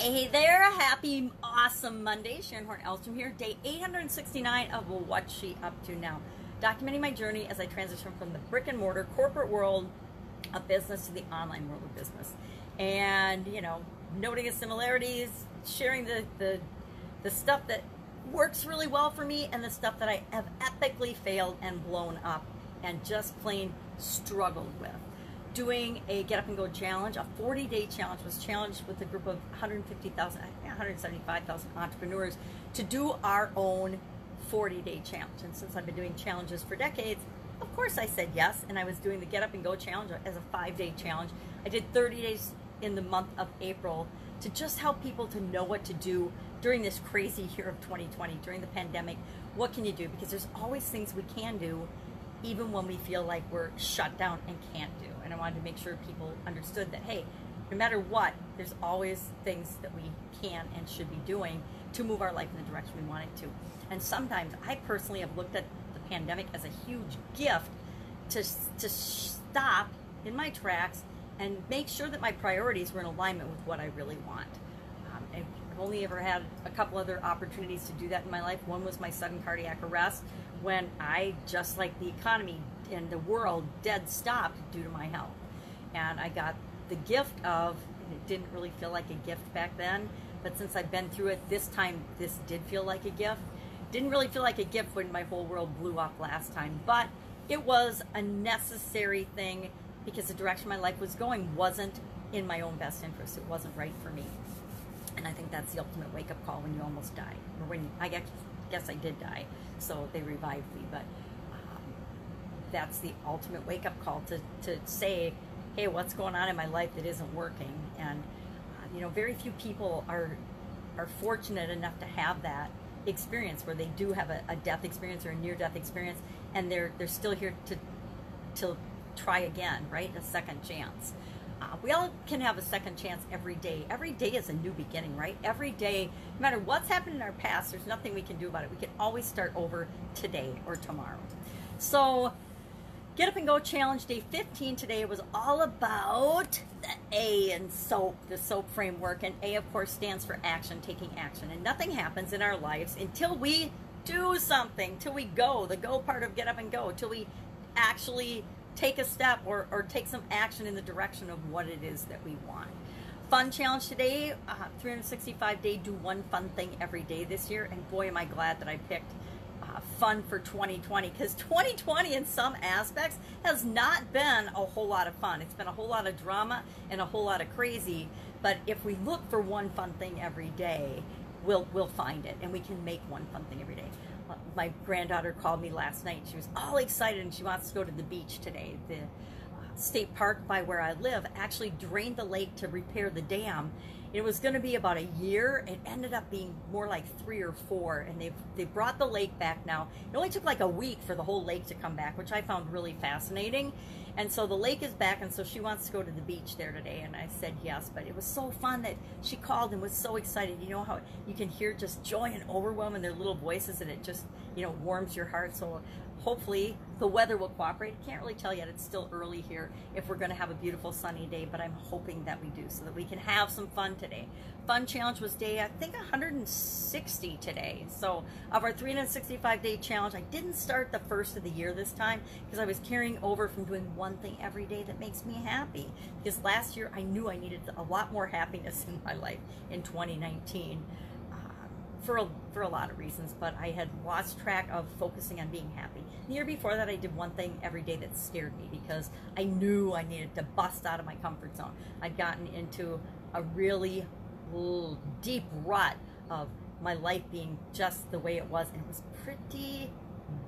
Hey there, happy awesome Monday. Sharon Horne-Ellstrom here, day 869 of What's She Up To Now. Documenting my journey as I transition from the brick and mortar corporate world of business to the online world of business. And, you know, noting the similarities, sharing the stuff that works really well for me and the stuff that I have epically failed and blown up and just plain struggled with. Doing a Get Up and Go challenge, a 40-day challenge, was challenged with a group of 150,000, 175,000 entrepreneurs to do our own 40-day challenge. And since I've been doing challenges for decades, of course I said yes, and I was doing the Get Up and Go challenge as a 5-day challenge. I did 30 days in the month of April to just help people to know what to do during this crazy year of 2020, during the pandemic. What can you do? Because there's always things we can do, even when we feel like we're shut down and can't do. And I wanted to make sure people understood that, hey, no matter what, there's always things that we can and should be doing to move our life in the direction we want it to. And sometimes I personally have looked at the pandemic as a huge gift to stop in my tracks and make sure that my priorities were in alignment with what I really want. And I've only ever had a couple other opportunities to do that in my life. One was my sudden cardiac arrest, when I, just like the economy and the world, dead stopped due to my health. And I got the gift of, and it didn't really feel like a gift back then, but since I've been through it this time, this did feel like a gift. Didn't really feel like a gift when my whole world blew up last time, but it was a necessary thing because the direction my life was going wasn't in my own best interest. It wasn't right for me. And I think that's the ultimate wake-up call when you almost die, or when I guess I did die, so they revived me, but that's the ultimate wake-up call to say, hey, what's going on in my life that isn't working? And you know, very few people are fortunate enough to have that experience where they do have a death experience or a near-death experience, and they're still here to try again, right? A second chance. We all can have a second chance every day. Every day is a new beginning, right? Every day, no matter what's happened in our past, there's nothing we can do about it. We can always start over today or tomorrow. So, Get Up and Go Challenge Day 15 today was all about the A in SOAP, the SOAP framework. And A, of course, stands for action, taking action. And nothing happens in our lives until we do something, till we go, the go part of Get Up and Go, till we actually take a step or take some action in the direction of what it is that we want. Fun challenge today, 365-day, do one fun thing every day this year. And boy, am I glad that I picked fun for 2020, because 2020 in some aspects has not been a whole lot of fun. It's been a whole lot of drama and a whole lot of crazy. But if we look for one fun thing every day, we'll find it, and we can make one fun thing every day. My granddaughter called me last night. She was all excited, and she wants to go to the beach today. The state park by where I live actually drained the lake to repair the dam. It was going to be about a year. It ended up being more like 3 or 4, and they brought the lake back now. It only took like a week for the whole lake to come back, which I found really fascinating. And so the lake is back, and so she wants to go to the beach there today, and I said yes. But it was so fun that she called and was so excited. You know how you can hear just joy and overwhelm in their little voices, and it just, you know, warms your heart. So hopefully the weather will cooperate. Can't really tell yet. It's still early here if we're going to have a beautiful sunny day, but I'm hoping that we do, so that we can have some fun today. Fun challenge was day, I think, 160 today. So of our 365-day challenge, I didn't start the first of the year this time because I was carrying over from doing one thing every day that makes me happy. Because last year I knew I needed a lot more happiness in my life in 2019. For a lot of reasons, but I had lost track of focusing on being happy. The year before that, I did one thing every day that scared me because I knew I needed to bust out of my comfort zone. I'd gotten into a really deep rut of my life being just the way it was, and it was pretty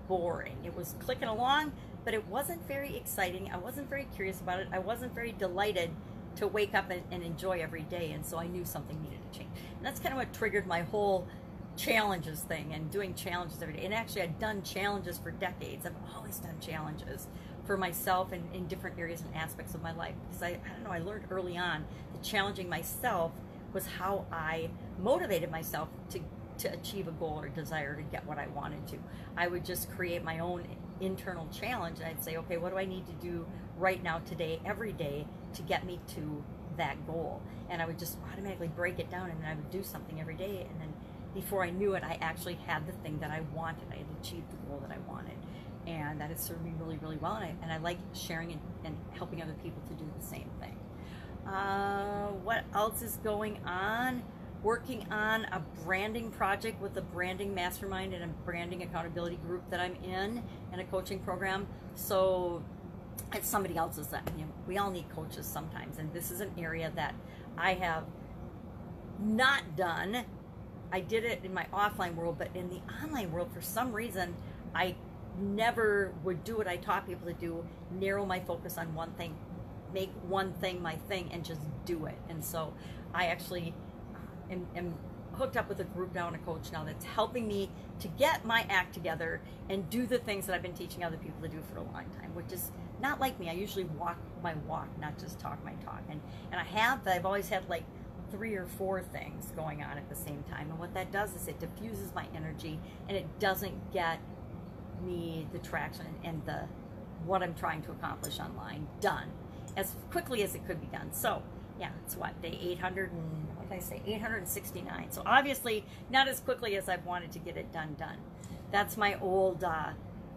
boring. It was clicking along, but it wasn't very exciting. I wasn't very curious about it. I wasn't very delighted to wake up and enjoy every day, and so I knew something needed to change. And that's kind of what triggered my whole challenges thing and doing challenges every day. And actually, I'd done challenges for decades. I've always done challenges for myself and in different areas and aspects of my life, because I don't know, I learned early on that challenging myself was how I motivated myself to achieve a goal or desire, to get what I wanted to. I would just create my own internal challenge, and I'd say, okay, what do I need to do right now, today, every day, to get me to that goal. And I would just automatically break it down, and then I would do something every day, and then before I knew it, I actually had the thing that I wanted. I had achieved the goal that I wanted. And that has served me really, really well. And I like sharing and helping other people to do the same thing. What else is going on? Working on a branding project with a branding mastermind and a branding accountability group that I'm in, and a coaching program. So it's somebody else's. We all need coaches sometimes. And this is an area that I have not done. I did it in my offline world, but in the online world, for some reason, I never would do what I taught people to do, narrow my focus on one thing, make one thing my thing, and just do it. And so I actually am hooked up with a group now and a coach now that's helping me to get my act together and do the things that I've been teaching other people to do for a long time, which is not like me. I usually walk my walk, not just talk my talk. And I've always had like 3 or 4 things going on at the same time. And what that does is it diffuses my energy, and it doesn't get me the traction and the what I'm trying to accomplish online done as quickly as it could be done. So yeah, it's what, day 869. So obviously not as quickly as I've wanted to get it done. That's my old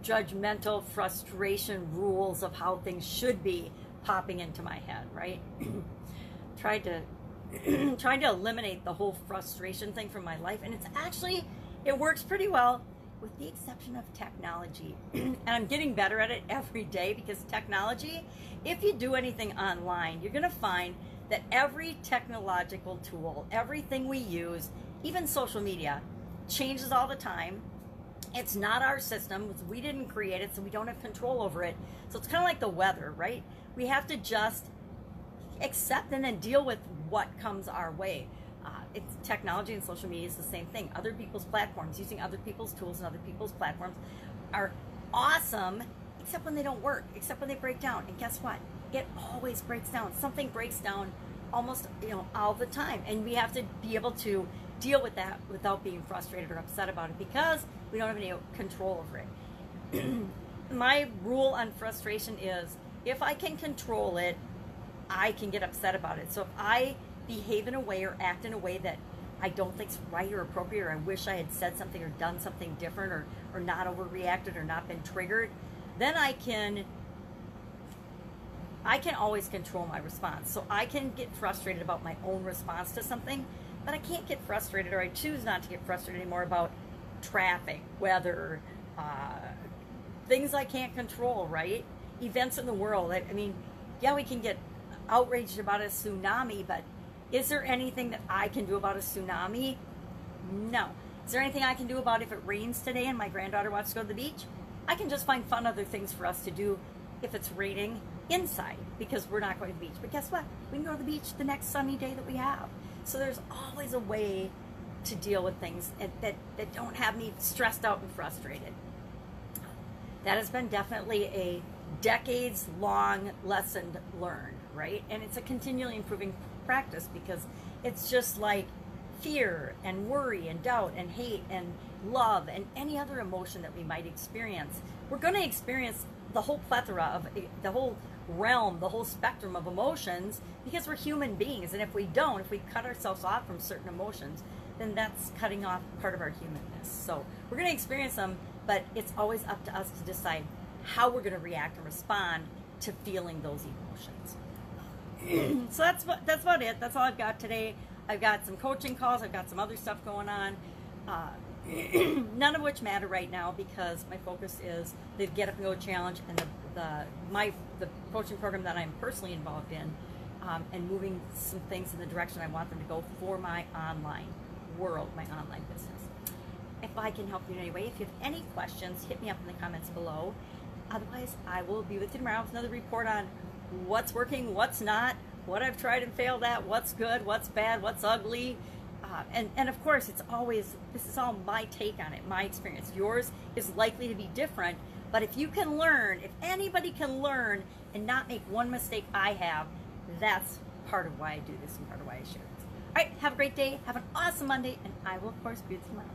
judgmental frustration rules of how things should be popping into my head, right? Trying to eliminate the whole frustration thing from my life, and it works pretty well, with the exception of technology. And I'm getting better at it every day, because technology, if you do anything online, you're going to find that every technological tool, everything we use, even social media, changes all the time. It's not our system. We didn't create it, so we don't have control over it. So it's kind of like the weather, right? We have to just accept and then deal with what comes our way. It's technology and social media is the same thing. Other people's platforms, using other people's tools and other people's platforms are awesome, except when they don't work, except when they break down. And guess what? It always breaks down. Something breaks down almost, all the time. And we have to be able to deal with that without being frustrated or upset about it, because we don't have any control over it. My rule on frustration is, if I can control it, I can get upset about it. So if I behave in a way or act in a way that I don't think's right or appropriate, or I wish I had said something or done something different, or not overreacted or not been triggered, then I can always control my response. So I can get frustrated about my own response to something, but I can't get frustrated, or I choose not to get frustrated anymore, about traffic, weather, things I can't control, right? Events in the world. I mean, yeah, we can get outraged about a tsunami, but is there anything that I can do about a tsunami? No. Is there anything I can do about if it rains today and my granddaughter wants to go to the beach? I can just find fun other things for us to do if it's raining inside, because we're not going to the beach. But guess what? We can go to the beach the next sunny day that we have. So there's always a way to deal with things that don't have me stressed out and frustrated. That has been definitely a decades-long lesson learned, right? And it's a continually improving practice, because it's just like fear and worry and doubt and hate and love and any other emotion that we might experience. We're going to experience the whole plethora of the whole realm, the whole spectrum of emotions, because we're human beings. And if we cut ourselves off from certain emotions, then that's cutting off part of our humanness. So we're going to experience them, but it's always up to us to decide how we're going to react and respond to feeling those emotions. So that's about it. That's all I've got today. I've got some coaching calls. I've got some other stuff going on. None of which matter right now, because my focus is the Get Up and Go Challenge and the coaching program that I'm personally involved in, and moving some things in the direction I want them to go for my online world, my online business. If I can help you in any way, if you have any questions, hit me up in the comments below. Otherwise, I will be with you tomorrow with another report on what's working, what's not, what I've tried and failed at, what's good, what's bad, what's ugly. And of course, this is all my take on it, my experience. Yours is likely to be different, but if you can learn, if anybody can learn and not make one mistake I have, that's part of why I do this and part of why I share this. All right, have a great day, have an awesome Monday, and I will, of course, be with you tomorrow.